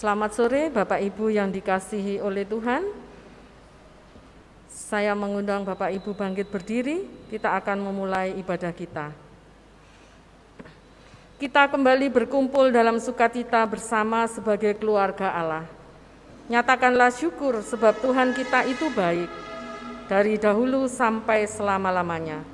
Selamat sore Bapak Ibu yang dikasihi oleh Tuhan. Saya mengundang Bapak Ibu bangkit berdiri, kita akan memulai ibadah kita. Kita kembali berkumpul dalam sukacita bersama sebagai keluarga Allah. Nyatakanlah syukur sebab Tuhan kita itu baik, dari dahulu sampai selama-lamanya.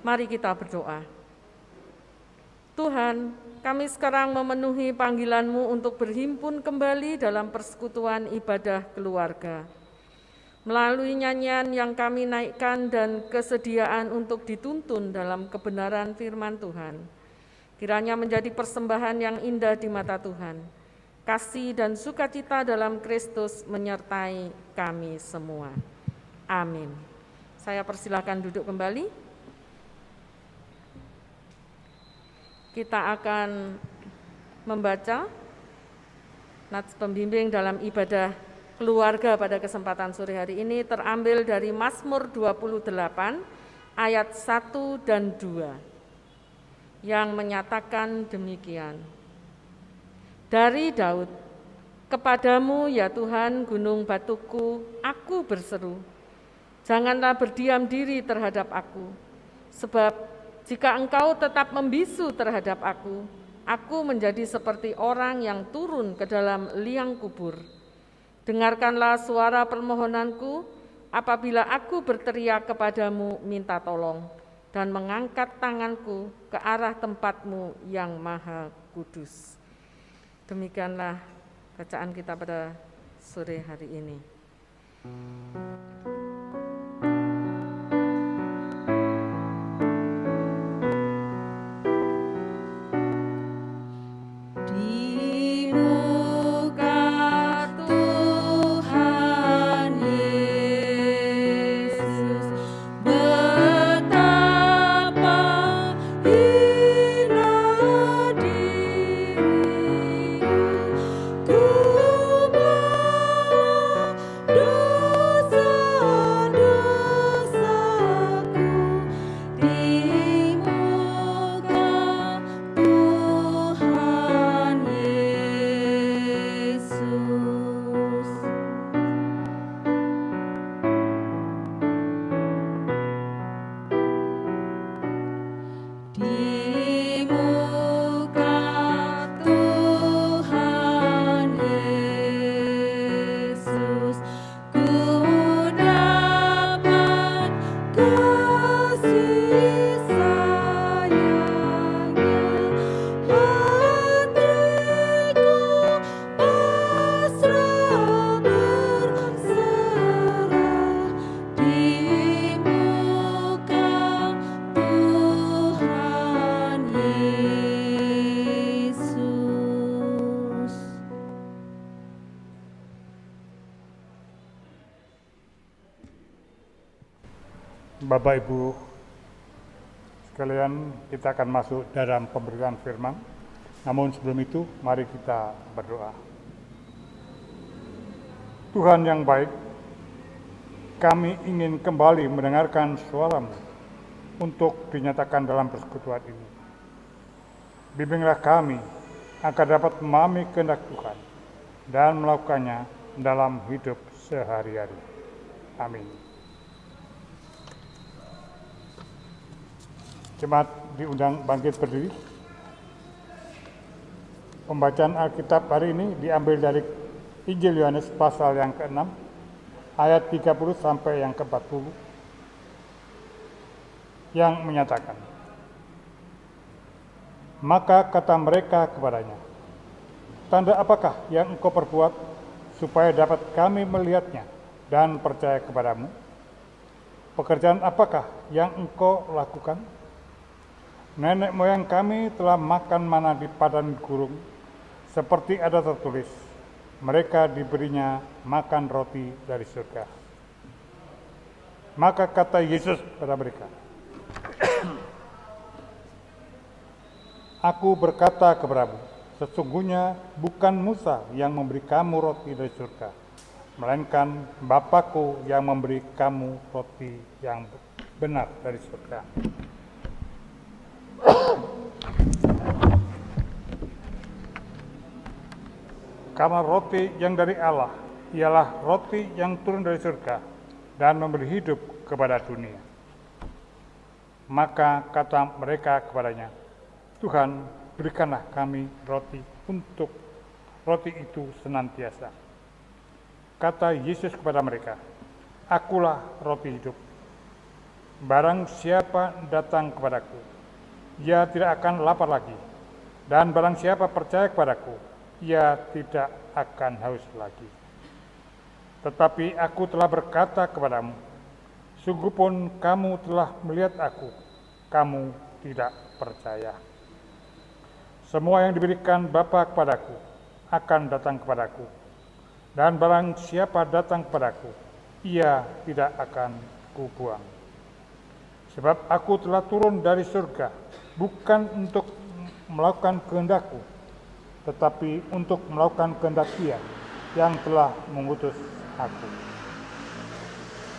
Mari kita berdoa. Tuhan, kami sekarang memenuhi panggilan-Mu untuk berhimpun kembali dalam persekutuan ibadah keluarga. Melalui nyanyian yang kami naikkan dan kesediaan untuk dituntun dalam kebenaran firman Tuhan, kiranya menjadi persembahan yang indah di mata Tuhan. Kasih dan sukacita dalam Kristus menyertai kami semua. Amin. Saya persilakan duduk kembali. Kita akan membaca nats pembimbing dalam ibadah keluarga pada kesempatan sore hari ini terambil dari Mazmur 28 ayat 1 dan 2 yang menyatakan demikian. Dari Daud, kepadamu ya Tuhan gunung batuku, aku berseru. Janganlah berdiam diri terhadap aku, sebab jika engkau tetap membisu terhadap aku menjadi seperti orang yang turun ke dalam liang kubur. Dengarkanlah suara permohonanku apabila aku berteriak kepadamu minta tolong dan mengangkat tanganku ke arah tempatmu yang maha kudus. Demikianlah bacaan kita pada sore hari ini. Dosa Bapak Ibu sekalian, kita akan masuk dalam pemberitaan firman. Namun sebelum itu, mari kita berdoa. Tuhan yang baik, kami ingin kembali mendengarkan suara-Mu untuk dinyatakan dalam persekutuan ini. Bimbinglah kami agar dapat memahami kehendak Tuhan dan melakukannya dalam hidup sehari-hari. Amin. Jemaat diundang bangkit berdiri. Pembacaan Alkitab hari ini diambil dari Injil Yohanes pasal yang ke-6, ayat 30 sampai yang ke-40, yang menyatakan, maka kata mereka kepadanya, tanda apakah yang engkau perbuat supaya dapat kami melihatnya dan percaya kepadamu? Pekerjaan apakah yang engkau lakukan? Nenek moyang kami telah makan mana di padang gurun, seperti ada tertulis, mereka diberinya makan roti dari surga. Maka kata Yesus kepada mereka, Aku berkata kepadamu, sesungguhnya bukan Musa yang memberi kamu roti dari surga, melainkan Bapa-Ku yang memberi kamu roti yang benar dari surga. Karena roti yang dari Allah ialah roti yang turun dari surga dan memberi hidup kepada dunia. Maka kata mereka kepadanya, Tuhan, berikanlah kami roti untuk roti itu senantiasa. Kata Yesus kepada mereka, Akulah roti hidup. Barang siapa datang kepadaku, ia tidak akan lapar lagi. Dan barang siapa percaya kepadaku, ia tidak akan haus lagi. Tetapi aku telah berkata kepadamu, sungguh pun kamu telah melihat aku, kamu tidak percaya. Semua yang diberikan Bapa kepadaku akan datang kepadaku, dan barang siapa datang kepadaku, ia tidak akan kubuang. Sebab aku telah turun dari surga, bukan untuk melakukan kehendakku, tetapi untuk melakukan kehendak Dia yang telah mengutus aku.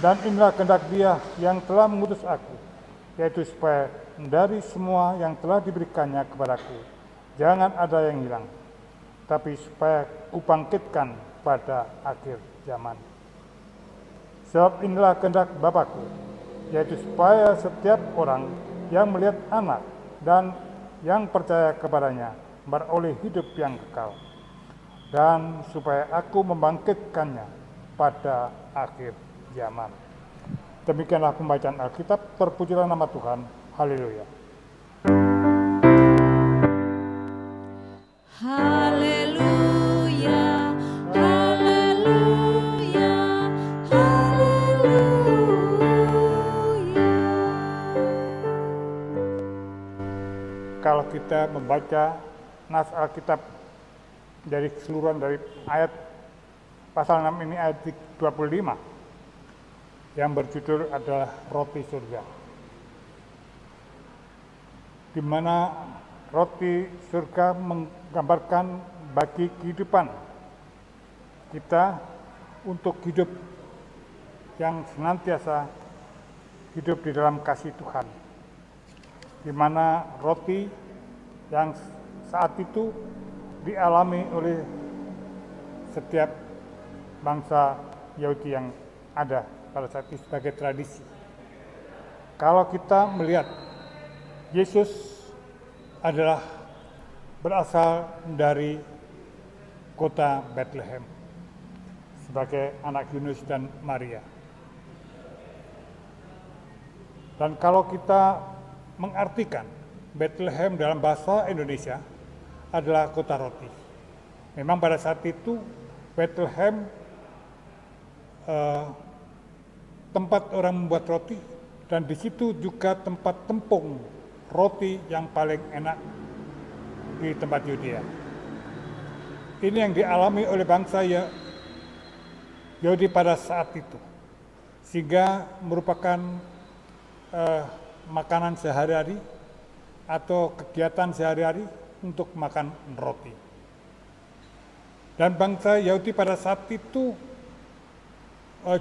Dan inilah kehendak Dia yang telah mengutus aku, yaitu supaya dari semua yang telah diberikannya kepadaku, jangan ada yang hilang, tapi supaya kubangkitkan pada akhir zaman. Sebab inilah kehendak Bapa-Ku, yaitu supaya setiap orang yang melihat Anak dan yang percaya kepadanya beroleh hidup yang kekal, dan supaya aku membangkitkannya pada akhir zaman. Demikianlah pembacaan Alkitab. Terpujilah nama Tuhan. Haleluya. Haleluya, haleluya, haleluya. Kalau kita membaca nas Alkitab dari keseluruhan dari ayat pasal 6 ini, ayat 25 yang berjudul adalah roti surga, di mana roti surga menggambarkan bagi kehidupan kita untuk hidup yang senantiasa hidup di dalam kasih Tuhan, di mana roti yang saat itu dialami oleh setiap bangsa Yahudi yang ada pada saat itu sebagai tradisi. Kalau kita melihat Yesus adalah berasal dari kota Bethlehem sebagai anak Yunus dan Maria. Dan kalau kita mengartikan Bethlehem dalam bahasa Indonesia adalah kota roti. Memang pada saat itu Bethlehem tempat orang membuat roti, dan di situ juga tempat tempung roti yang paling enak di tempat Yudea. Ini yang dialami oleh bangsa Yahudi pada saat itu, sehingga merupakan makanan sehari-hari atau kegiatan sehari-hari untuk makan roti. Dan bangsa Yahudi pada saat itu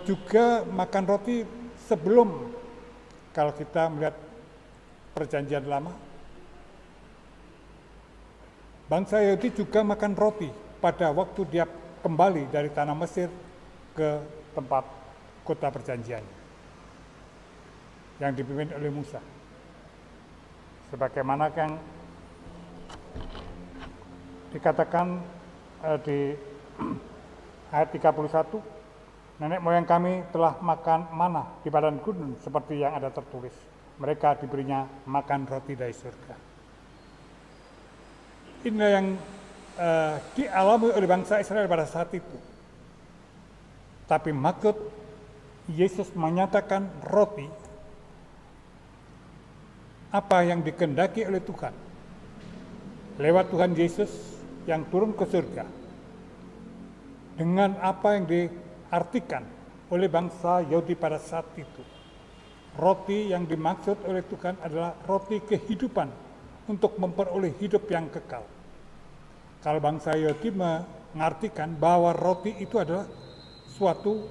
juga makan roti sebelum, kalau kita melihat Perjanjian Lama, bangsa Yahudi juga makan roti pada waktu dia kembali dari tanah Mesir ke tempat kota perjanjian yang dipimpin oleh Musa. Sebagaimana yang dikatakan di ayat 31, nenek moyang kami telah makan mana di padang gurun seperti yang ada tertulis. Mereka diberinya makan roti dari surga. Inilah yang dialami oleh bangsa Israel pada saat itu. Tapi maksud Yesus menyatakan roti, apa yang dikehendaki oleh Tuhan lewat Tuhan Yesus yang turun ke surga, dengan apa yang diartikan oleh bangsa Yahudi pada saat itu. Roti yang dimaksud oleh Tuhan adalah roti kehidupan untuk memperoleh hidup yang kekal. Kalau bangsa Yahudi mengartikan bahwa roti itu adalah suatu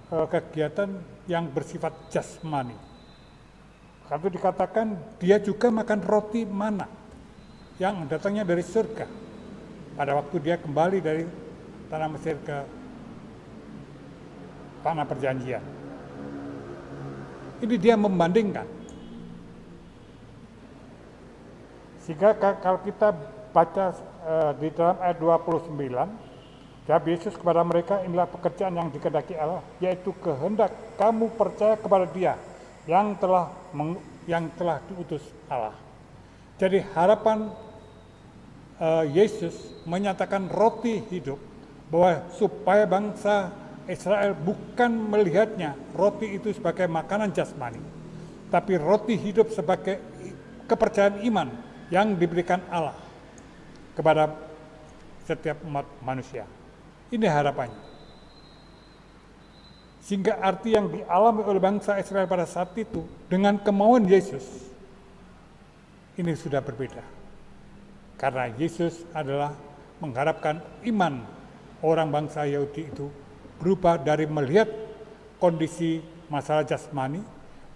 kegiatan yang bersifat jasmani. Kalau dikatakan dia juga makan roti mana yang datangnya dari surga pada waktu dia kembali dari tanah Mesir ke tanah perjanjian. Ini dia membandingkan. Sehingga kalau kita baca di dalam ayat 29, jawab Yesus kepada mereka, inilah pekerjaan yang dikehendaki Allah, yaitu kehendak kamu percaya kepada Dia yang telah diutus Allah. Jadi harapan Yesus menyatakan roti hidup, bahwa supaya bangsa Israel bukan melihatnya roti itu sebagai makanan jasmani, tapi roti hidup sebagai kepercayaan iman yang diberikan Allah kepada setiap umat manusia. Ini harapannya. Sehingga arti yang dialami oleh bangsa Israel pada saat itu dengan kemauan Yesus ini sudah berbeda. Karena Yesus adalah mengharapkan iman orang bangsa Yahudi itu berubah dari melihat kondisi masalah jasmani,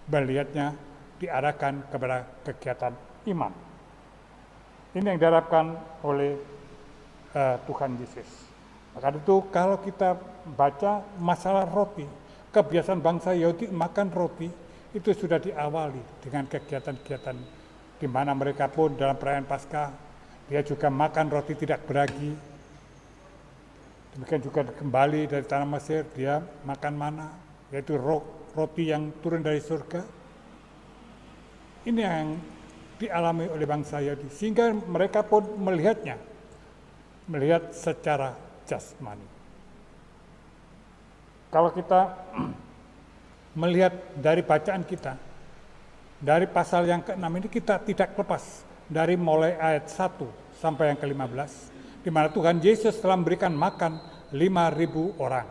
melihatnya diarahkan kepada kegiatan iman. Ini yang diharapkan oleh Tuhan Yesus. Maka itu kalau kita baca masalah roti, kebiasaan bangsa Yahudi makan roti itu sudah diawali dengan kegiatan-kegiatan di mana mereka pun dalam perayaan Paskah dia juga makan roti tidak beragi. Demikian juga kembali dari tanah Mesir dia makan mana, yaitu roti yang turun dari surga. Ini yang dialami oleh bangsa Yahudi sehingga mereka pun melihat secara jasmani. Kalau kita melihat dari bacaan kita, dari pasal yang ke-6 ini kita tidak lepas dari mulai ayat 1 sampai yang ke-15, di mana Tuhan Yesus telah memberikan makan 5.000 orang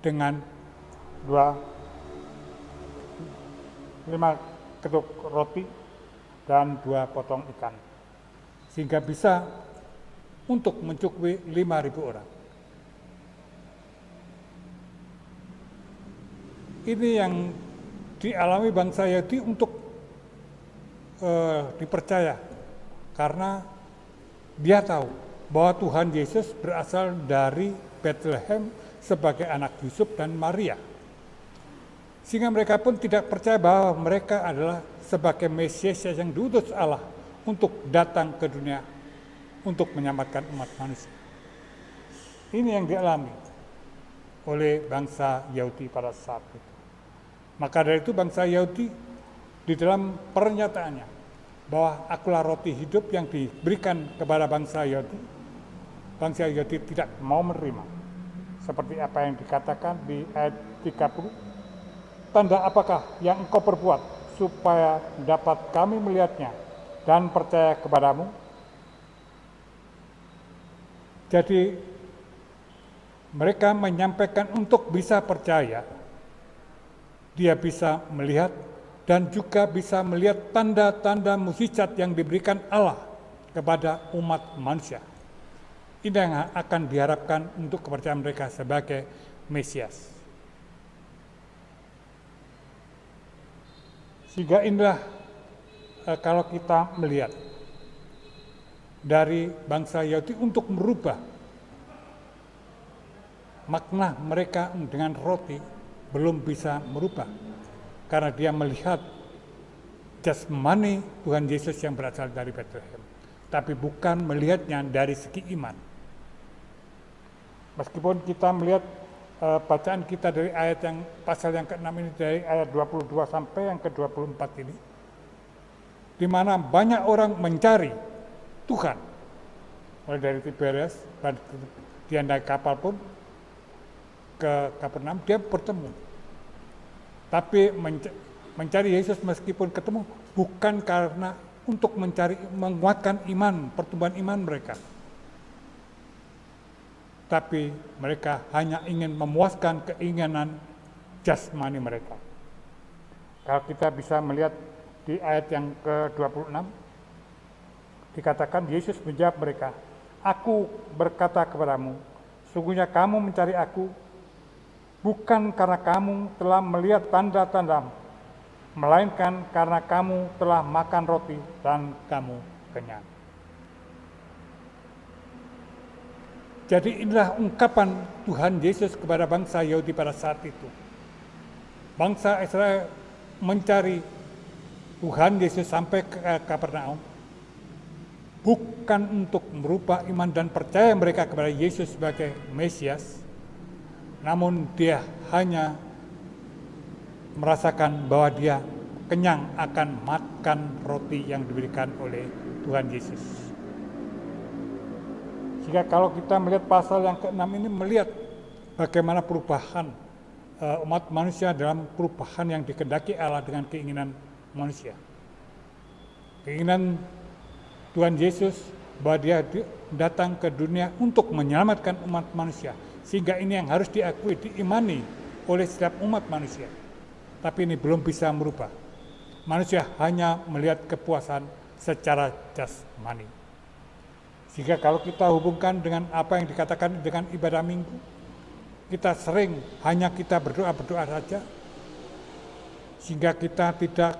dengan 5 ketuk roti dan 2 potong ikan, sehingga bisa untuk mencukupi 5.000 orang. Ini yang dialami bangsa Yahudi untuk dipercaya, karena dia tahu bahwa Tuhan Yesus berasal dari Bethlehem sebagai anak Yusuf dan Maria. Sehingga mereka pun tidak percaya bahwa mereka adalah sebagai Mesias yang diutus Allah untuk datang ke dunia untuk menyelamatkan umat manusia. Ini yang dialami oleh bangsa Yahudi pada saat itu. Maka dari itu bangsa Yahudi di dalam pernyataannya bahwa akulah roti hidup yang diberikan kepada bangsa Yahudi tidak mau menerima. Seperti apa yang dikatakan di ayat 30, tanda apakah yang engkau perbuat supaya dapat kami melihatnya dan percaya kepadamu? Jadi mereka menyampaikan untuk bisa percaya, dia bisa melihat dan juga bisa melihat tanda-tanda mukjizat yang diberikan Allah kepada umat manusia. Ini yang akan diharapkan untuk kepercayaan mereka sebagai Mesias. Sehingga inilah kalau kita melihat dari bangsa Yahudi untuk merubah makna mereka dengan roti belum bisa merubah, karena dia melihat jasmani Tuhan Yesus yang berasal dari Bethlehem, tapi bukan melihatnya dari segi iman. Meskipun kita melihat bacaan kita dari ayat yang pasal yang ke-6 ini, dari ayat 22 sampai yang ke-24 ini, di mana banyak orang mencari Tuhan, mulai dari Tiberias, dia naik kapal pun ke Kapernaum, dia bertemu. Tapi mencari Yesus meskipun ketemu bukan karena untuk menguatkan iman, pertumbuhan iman mereka, tapi mereka hanya ingin memuaskan keinginan jasmani mereka. Kalau kita bisa melihat di ayat yang ke-26, dikatakan Yesus menjawab mereka, "Aku berkata kepadamu, sungguhnya kamu mencari aku bukan karena kamu telah melihat tanda-tanda, melainkan karena kamu telah makan roti dan kamu kenyang." Jadi inilah ungkapan Tuhan Yesus kepada bangsa Yahudi pada saat itu. Bangsa Israel mencari Tuhan Yesus sampai ke Kapernaum bukan untuk merubah iman dan percaya mereka kepada Yesus sebagai Mesias, namun dia hanya merasakan bahwa dia kenyang akan makan roti yang diberikan oleh Tuhan Yesus. Jika kalau kita melihat pasal yang ke-6 ini, melihat bagaimana perubahan umat manusia dalam perubahan yang dikehendaki Allah dengan keinginan manusia. Keinginan Tuhan Yesus bahwa dia datang ke dunia untuk menyelamatkan umat manusia. Sehingga ini yang harus diakui, diimani oleh setiap umat manusia. Tapi ini belum bisa merubah. Manusia hanya melihat kepuasan secara jasmani. Jika kalau kita hubungkan dengan apa yang dikatakan dengan ibadah minggu, kita sering hanya kita berdoa saja, sehingga kita tidak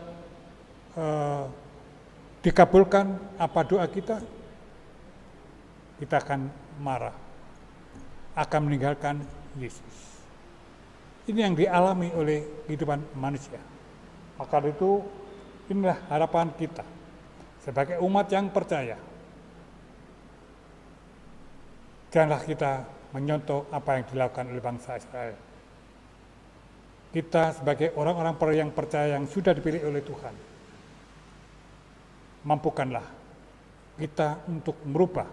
dikabulkan apa doa kita akan marah, akan meninggalkan Yesus. Ini yang dialami oleh kehidupan manusia. Maka itu inilah harapan kita sebagai umat yang percaya. Janganlah kita menyontoh apa yang dilakukan oleh bangsa Israel. Kita sebagai orang-orang yang percaya yang sudah dipilih oleh Tuhan, mampukanlah kita untuk merubah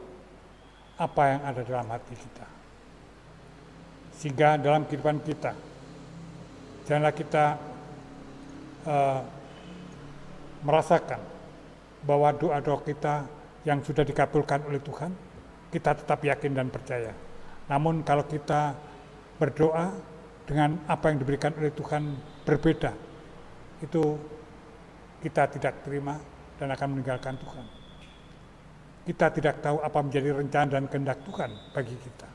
apa yang ada dalam hati kita. Sehingga dalam kehidupan kita, janganlah kita merasakan bahwa doa-doa kita yang sudah dikabulkan oleh Tuhan, kita tetap yakin dan percaya. Namun kalau kita berdoa dengan apa yang diberikan oleh Tuhan berbeda, itu kita tidak terima dan akan meninggalkan Tuhan. Kita tidak tahu apa menjadi rencana dan kehendak Tuhan bagi kita.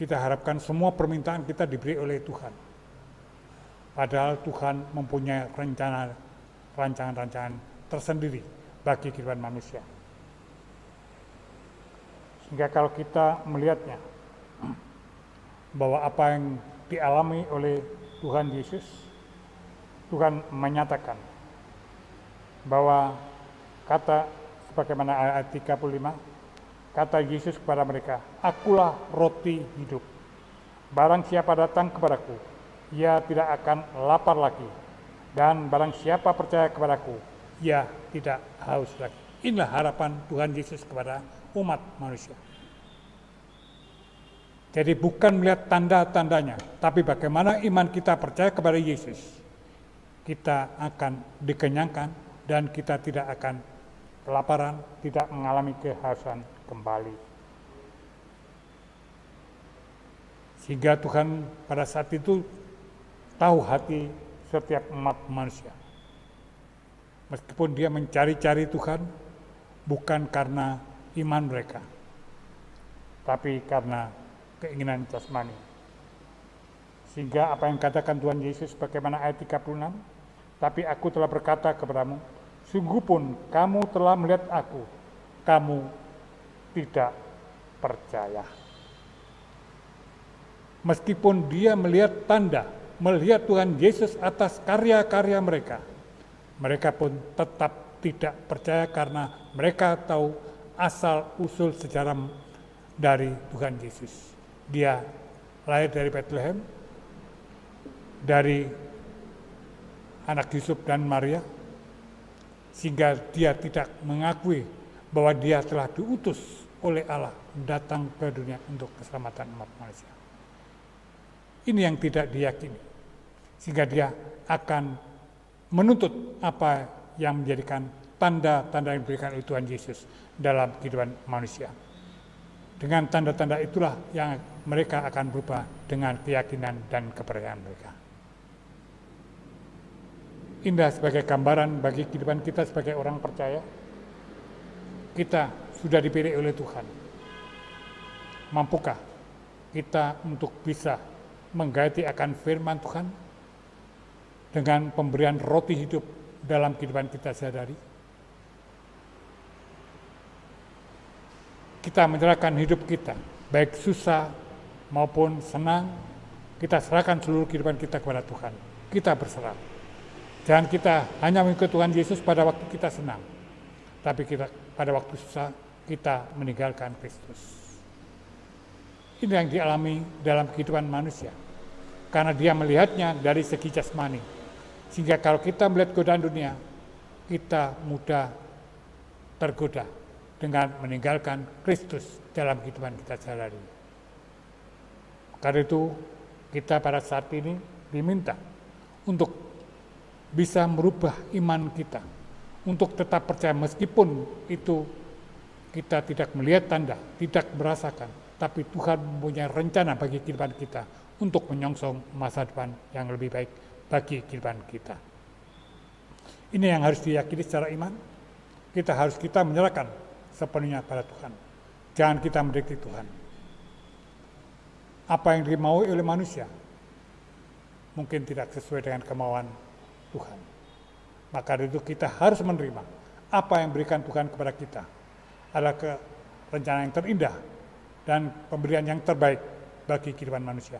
Kita harapkan semua permintaan kita diberi oleh Tuhan. Padahal Tuhan mempunyai rancangan-rancangan tersendiri bagi kehidupan manusia. Sehingga kalau kita melihatnya, bahwa apa yang dialami oleh Tuhan Yesus, Tuhan menyatakan bahwa kata sebagaimana ayat 35, kata Yesus kepada mereka, "Akulah roti hidup. Barang siapa datang kepadaku, ia tidak akan lapar lagi. Dan barang siapa percaya kepadaku, ia tidak haus lagi." Inilah harapan Tuhan Yesus kepada umat manusia. Jadi bukan melihat tanda-tandanya, tapi bagaimana iman kita percaya kepada Yesus, kita akan dikenyangkan dan kita tidak akan kelaparan, tidak mengalami kehausan kembali. Sehingga Tuhan pada saat itu tahu hati setiap umat manusia. Meskipun dia mencari-cari Tuhan bukan karena iman mereka, tapi karena keinginan jasmani. Sehingga apa yang katakan Tuhan Yesus bagaimana ayat 36, tapi aku telah berkata kepadamu, sungguh pun kamu telah melihat aku, kamu tidak percaya. Meskipun dia melihat tanda, melihat Tuhan Yesus atas karya-karya mereka, mereka pun tetap tidak percaya karena mereka tahu asal-usul sejarah dari Tuhan Yesus. Dia lahir dari Bethlehem, dari anak Yusuf dan Maria, sehingga dia tidak mengakui bahwa dia telah diutus oleh Allah datang ke dunia untuk keselamatan umat manusia. Ini yang tidak diyakini, sehingga dia akan menuntut apa yang menjadikan tanda-tanda yang diberikan oleh Tuhan Yesus dalam kehidupan manusia. Dengan tanda-tanda itulah yang mereka akan berubah dengan keyakinan dan kepercayaan mereka. Indah sebagai gambaran bagi kehidupan kita sebagai orang percaya. Kita sudah dipilih oleh Tuhan. Mampukah kita untuk bisa menggayati akan firman Tuhan dengan pemberian roti hidup dalam kehidupan kita sehari-hari? Kita menyerahkan hidup kita, baik susah maupun senang, kita serahkan seluruh kehidupan kita kepada Tuhan. Kita berserah. Jangan kita hanya mengikut Tuhan Yesus pada waktu kita senang, tapi kita pada waktu susah kita meninggalkan Kristus. Ini yang dialami dalam kehidupan manusia, karena dia melihatnya dari segi jasmani. Sehingga kalau kita melihat godaan dunia, kita mudah tergoda dengan meninggalkan Kristus dalam kehidupan kita sehari-hari. Karena itu kita pada saat ini diminta untuk bisa merubah iman kita, untuk tetap percaya meskipun itu kita tidak melihat tanda, tidak merasakan, tapi Tuhan mempunyai rencana bagi kehidupan kita untuk menyongsong masa depan yang lebih baik bagi kehidupan kita. Ini yang harus diyakini secara iman. Kita menyerahkan sepenuhnya pada Tuhan. Jangan kita mendekati Tuhan. Apa yang dimaui oleh manusia mungkin tidak sesuai dengan kemauan Tuhan. Maka dari itu kita harus menerima apa yang berikan Tuhan kepada kita adalah rencana yang terindah dan pemberian yang terbaik bagi kehidupan manusia.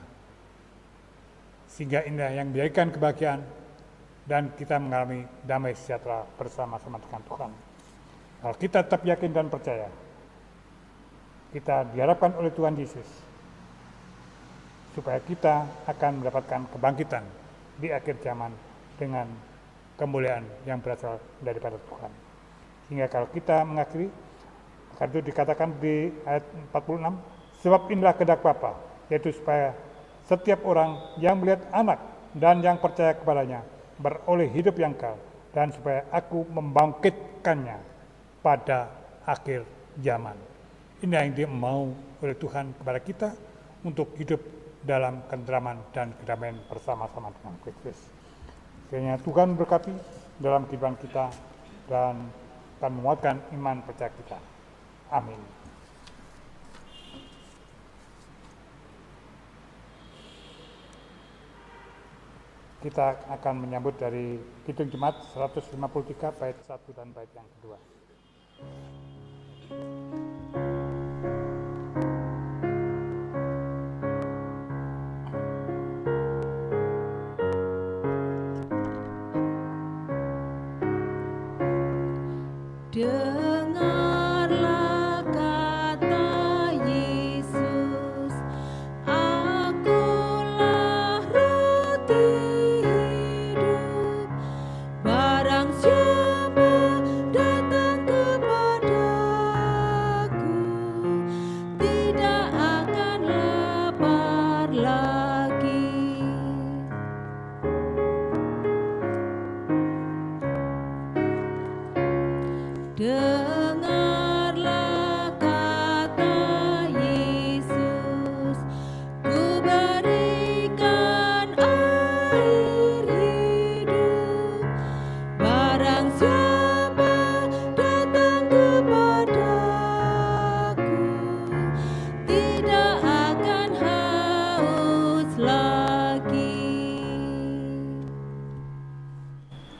Sehingga indah yang memberikan kebahagiaan dan kita mengalami damai sejahtera bersama-sama dengan Tuhan. Kalau kita tetap yakin dan percaya, kita diharapkan oleh Tuhan Yesus supaya kita akan mendapatkan kebangkitan di akhir zaman dengan kemuliaan yang berasal daripada Tuhan. Sehingga kalau kita mengakhiri, maka itu dikatakan di ayat 46, sebab inilah kehendak Bapa, yaitu supaya setiap orang yang melihat anak dan yang percaya kepadanya beroleh hidup yang kekal, dan supaya aku membangkitkannya pada akhir zaman. Ini yang dimau oleh Tuhan kepada kita untuk hidup dalam ketenteraman dan kedamaian bersama-sama dengan Kristus. Kiranya Tuhan berkati dalam kehidupan kita dan akan menguatkan iman percaya kita. Amin. Kita akan menyambut dari Kidung Jemaat 153 bait 1 dan bait yang kedua. Dengarlah kata Yesus, akulah roti hidup. Barang siapa datang kepadaku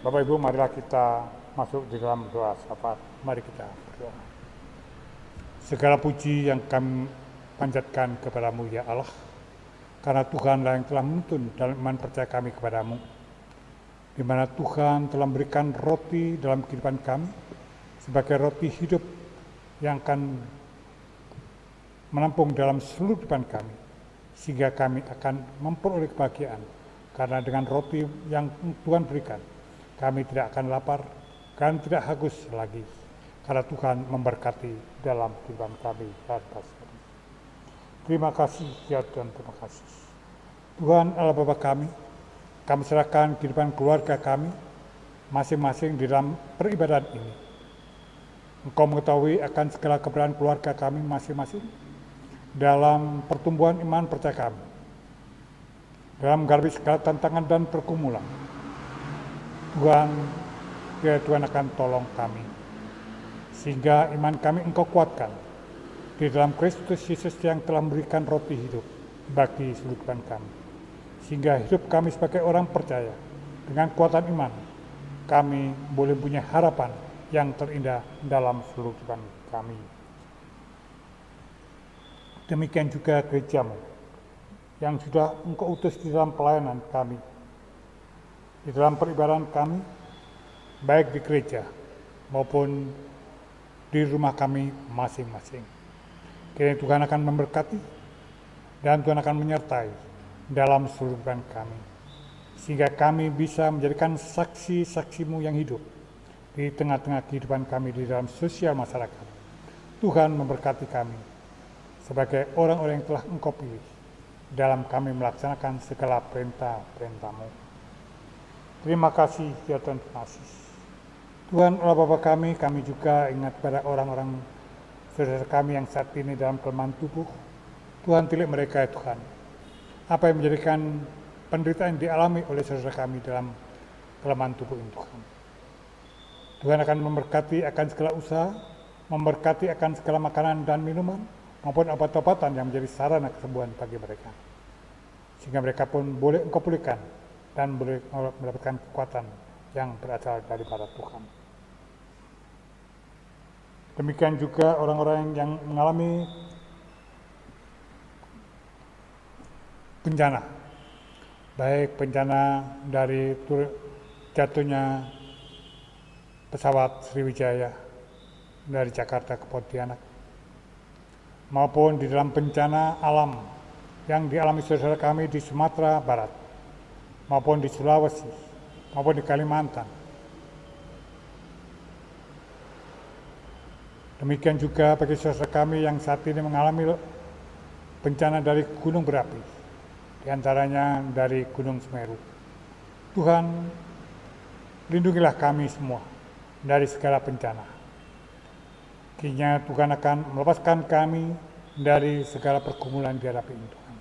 Bapak Ibu, marilah kita masuk di dalam doa syafaat. Mari kita berdoa. Segala puji yang kami panjatkan kepadamu ya Allah, karena Tuhanlah yang telah menuntun dalam iman percaya kami kepadamu, di mana Tuhan telah memberikan roti dalam kehidupan kami sebagai roti hidup yang akan menampung dalam seluruh kehidupan kami, sehingga kami akan memperoleh kebahagiaan. Karena dengan roti yang Tuhan berikan, kami tidak akan lapar dan tidak haus lagi, karena Tuhan memberkati dalam kehidupan kami dan pasca. Terima kasih ya Tuhan, terima kasih. Tuhan Allah Bapa kami serahkan kehidupan keluarga kami masing-masing di dalam peribadahan ini. Engkau mengetahui akan segala keberadaan keluarga kami masing-masing dalam pertumbuhan iman percaya kami, dalam menghadapi segala tantangan dan pergumulan. Tuhan, ya Tuhan akan tolong kami, sehingga iman kami Engkau kuatkan di dalam Kristus Yesus yang telah memberikan roti hidup bagi seluruh kehidupan kami, sehingga hidup kami sebagai orang percaya dengan kuatan iman, kami boleh punya harapan yang terindah dalam seluruh kehidupan kami. Demikian juga gerejamu yang sudah Engkau utus di dalam pelayanan kami, di dalam peribadahan kami, baik di gereja maupun di rumah kami masing-masing. Kiranya Tuhan akan memberkati dan Tuhan akan menyertai dalam seluruh kehidupan kami, sehingga kami bisa menjadikan saksi-saksi-Mu yang hidup di tengah-tengah kehidupan kami di dalam sosial masyarakat. Tuhan memberkati kami sebagai orang-orang yang telah Engkau pilih dalam kami melaksanakan segala perintah-perintah-Mu. Terima kasih ya Tuhan, terima kasih. Tuhan Allah Bapa kami juga ingat pada orang-orang saudara kami yang saat ini dalam kelemahan tubuh. Tuhan, tilik mereka ya Tuhan. Apa yang menjadikan penderitaan yang dialami oleh saudara kami dalam kelemahan tubuh ini Tuhan. Tuhan akan memberkati akan segala usaha, memberkati akan segala makanan dan minuman, maupun obat-obatan yang menjadi sarana kesembuhan bagi mereka. Sehingga mereka pun boleh Engkau pulihkan dan boleh mendapatkan kekuatan yang berasal daripada Tuhan. Demikian juga orang-orang yang mengalami bencana, baik bencana dari jatuhnya pesawat Sriwijaya dari Jakarta ke Pontianak, maupun di dalam bencana alam yang dialami saudara kami di Sumatera Barat, maupun di Sulawesi, maupun di Kalimantan. Demikian juga bagi saudara kami yang saat ini mengalami bencana dari gunung berapi, di antaranya dari Gunung Semeru. Tuhan, lindungilah kami semua dari segala bencana. Kiranya Tuhan akan melepaskan kami dari segala pergumulan dihadapi Tuhan,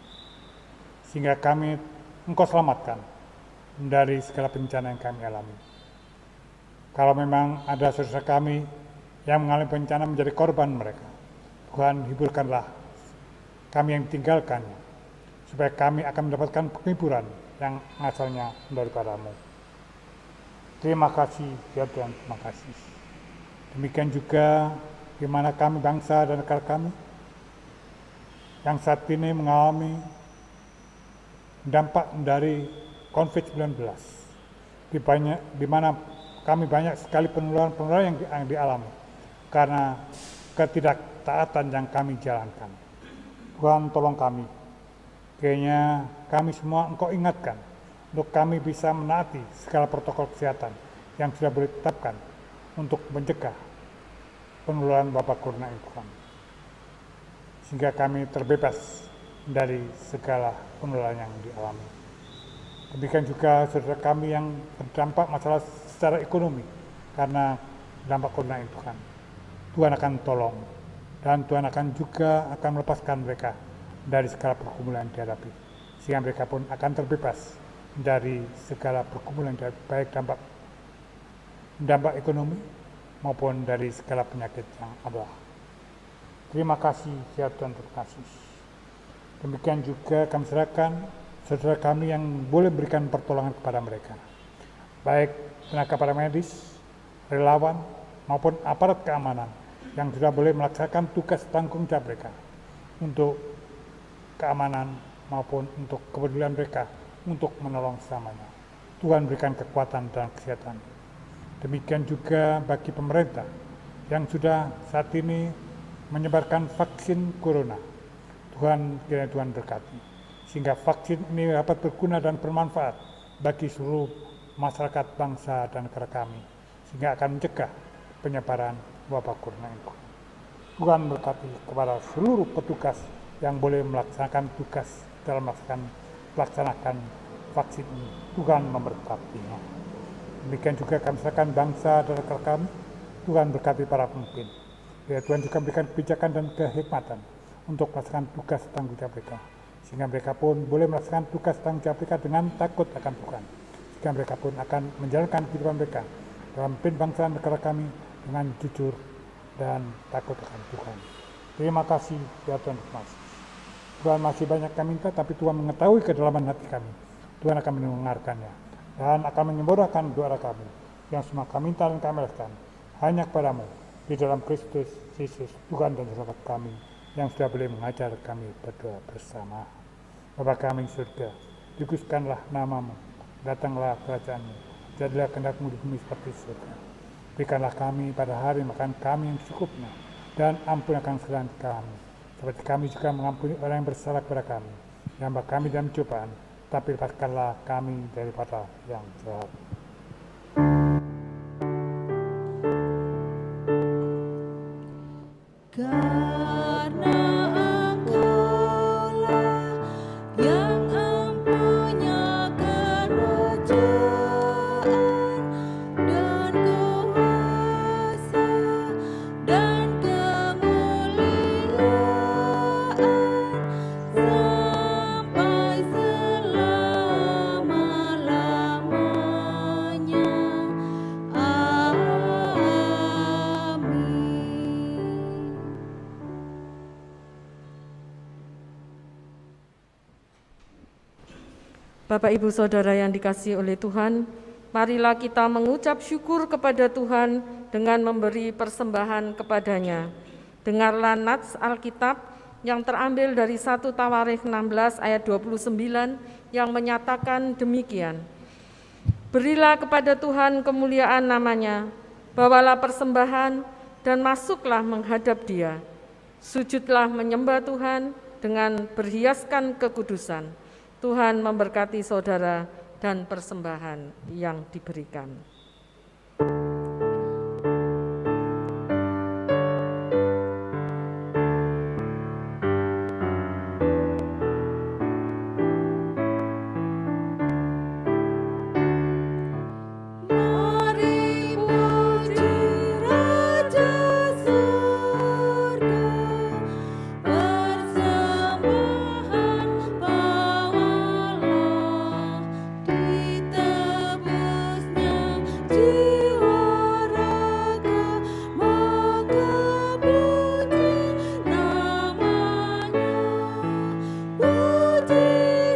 sehingga kami Engkau selamatkan dari segala bencana yang kami alami. Kalau memang ada saudara kami yang mengalami bencana menjadi korban mereka, Tuhan, hiburkanlah kami yang tinggalkannya, supaya kami akan mendapatkan penghiburan yang asalnya daripada-Mu. Terima kasih ya Tuhan, terima kasih. Demikian juga di mana kami bangsa dan negara kami yang saat ini mengalami dampak dari COVID-19, di mana kami banyak sekali penularan yang dialami karena ketidaktaatan yang kami jalankan. Tuhan, tolong kami. Kiranya kami semua Engkau ingatkan untuk kami bisa menaati segala protokol kesehatan yang sudah ditetapkan untuk mencegah penularan wabah corona ini Tuhan, sehingga kami terbebas dari segala penularan yang dialami. Demikian juga saudara kami yang terdampak masalah secara ekonomi karena dampak corona ini Tuhan. Tuhan akan tolong dan Tuhan akan melepaskan mereka dari segala pergumulan yang dihadapi, sehingga mereka pun akan terbebas dari segala pergumulan, baik dampak ekonomi maupun dari segala penyakit yang ada. Terima kasih ya Tuhan, terima kasih. Demikian juga kami serahkan saudara kami yang boleh berikan pertolongan kepada mereka, baik tenaga para medis, relawan, maupun aparat keamanan yang sudah boleh melaksanakan tugas tanggung jawab mereka untuk keamanan maupun untuk kepedulian mereka untuk menolong sesamanya. Tuhan berikan kekuatan dan kesehatan. Demikian juga bagi pemerintah yang sudah saat ini menyebarkan vaksin corona. Kiranya Tuhan berkati, sehingga vaksin ini dapat berguna dan bermanfaat bagi seluruh masyarakat bangsa dan negara kami, sehingga akan mencegah penyebaran wabah corona ini. Tuhan berkati kepada seluruh petugas yang boleh melaksanakan tugas dalam melaksanakan vaksin ini. Tuhan memberkatinya. Demikian juga kami serahkan bangsa dan negara kami. Tuhan berkati para pemimpin. Ya, Tuhan juga memberikan kebijakan dan kehikmatan untuk melaksanakan tugas tanggung jawab mereka, sehingga mereka pun boleh melaksanakan tugas tanggung jawab mereka dengan takut akan Tuhan, sehingga mereka pun akan menjalankan kehidupan mereka dalam pimpin bangsa dan negara kami dengan jujur dan takut akan Tuhan. Terima kasih ya Tuhan Yesus. Tuhan masih banyak kami minta, tapi Tuhan mengetahui kedalaman hati kami. Tuhan akan mendengarkannya dan akan menyempurnakan doa kami yang semua kami minta dan kami lakukan hanya kepadamu di dalam Kristus Yesus Tuhan dan Selamat kami yang sudah boleh mengajar kami berdoa bersama. Bapa kami di surga, dikuduskanlah namamu, datanglah kerajaanmu, jadilah kehendakmu di bumi seperti surga. Berikanlah kami pada hari makan kami yang cukupnya, dan ampunikan kesalahan kami, seperti kami juga mengampuni orang yang bersalah kepada kami. Jangan kami dalam cobaan, tapi lepaskanlah kami daripada yang jahat. Karena Engkaulah yang empunya kerajaan dan kuasa dan kemuliaan sampai selama-lamanya. Bapak Ibu Saudara yang dikasihi oleh Tuhan, marilah kita mengucap syukur kepada Tuhan dengan memberi persembahan kepadanya. Dengarlah nats Alkitab yang terambil dari 1 Tawarikh 16 ayat 29 yang menyatakan demikian. Berilah kepada Tuhan kemuliaan namanya, bawalah persembahan dan masuklah menghadap Dia. Sujudlah menyembah Tuhan dengan berhiaskan kekudusan. Tuhan memberkati saudara dan persembahan yang diberikan. Mari puji Raja Surga, persembahan bawalah, ditebusnya jiwa raga, maka puji namanya. Puji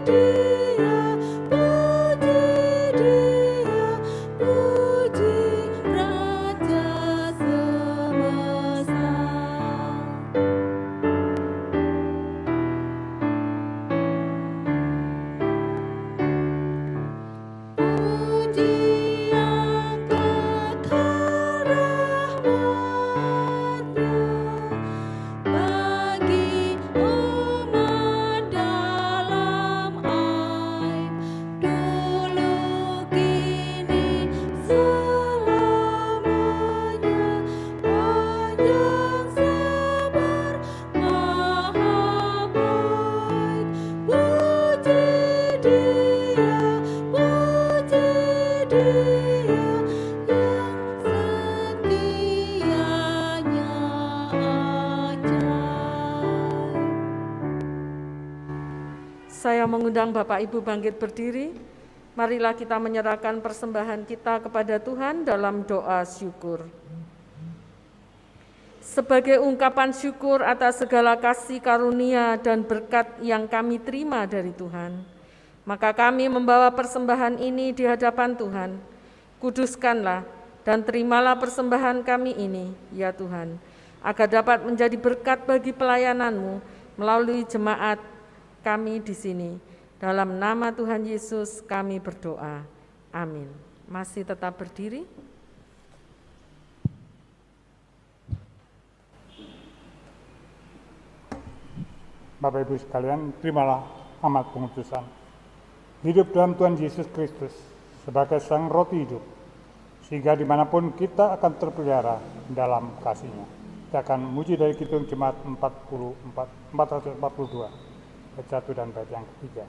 Dia, puji Dia, puji Raja semesta. Puji yang kekal rahmat-Nya bagi umat dalam aib, dulu kini selamanya. Panjang sabar maha baik, puji Dia, puji Dia yang setianya ajaib. Saya mengundang Bapak Ibu bangkit berdiri. Marilah kita menyerahkan persembahan kita kepada Tuhan dalam doa syukur. Sebagai ungkapan syukur atas segala kasih karunia dan berkat yang kami terima dari Tuhan, maka kami membawa persembahan ini di hadapan Tuhan Kuduskanlah dan terimalah persembahan kami ini, ya Tuhan, agar dapat menjadi berkat bagi pelayanan-Mu melalui jemaat kami di sini. Dalam nama Tuhan Yesus kami berdoa. Amin. Masih tetap berdiri? Bapak Ibu sekalian, terimalah amat pengutusan. Hidup dalam Tuhan Yesus Kristus sebagai sang roti hidup, sehingga dimanapun kita akan terpelihara dalam kasih-Nya. Kita akan memuji dari Kidung Jemaat 442, bait 1 dan bait yang ketiga.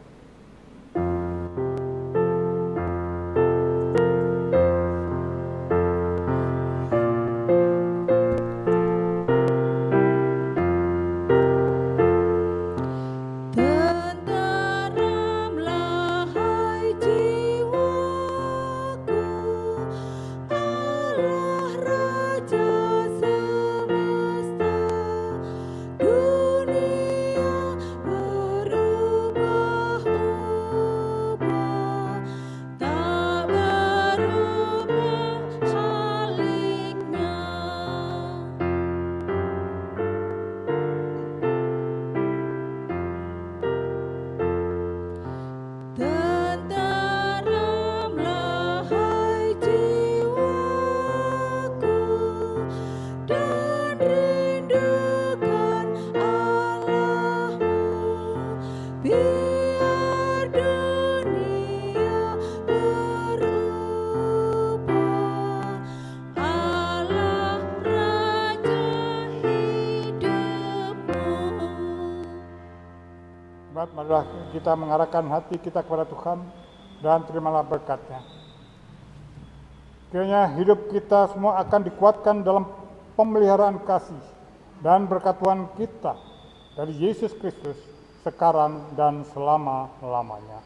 Tenteramlah hai jiwaku, Allah Raja semesta. Dunia berubah-ubah, tak berubah haliknya. Tenteramlah hai jiwaku, dan rindukan Allah-Mu. Biar dunia berubah, Allah Raja hidupmu. Jemaat, marilah kita mengarahkan hati kita kepada Tuhan dan terimalah berkat-Nya. Kiranya hidup kita semua akan dikuatkan dalam pemeliharaan kasih dan berkat Tuhan kita dari Yesus Kristus sekarang dan selama-lamanya.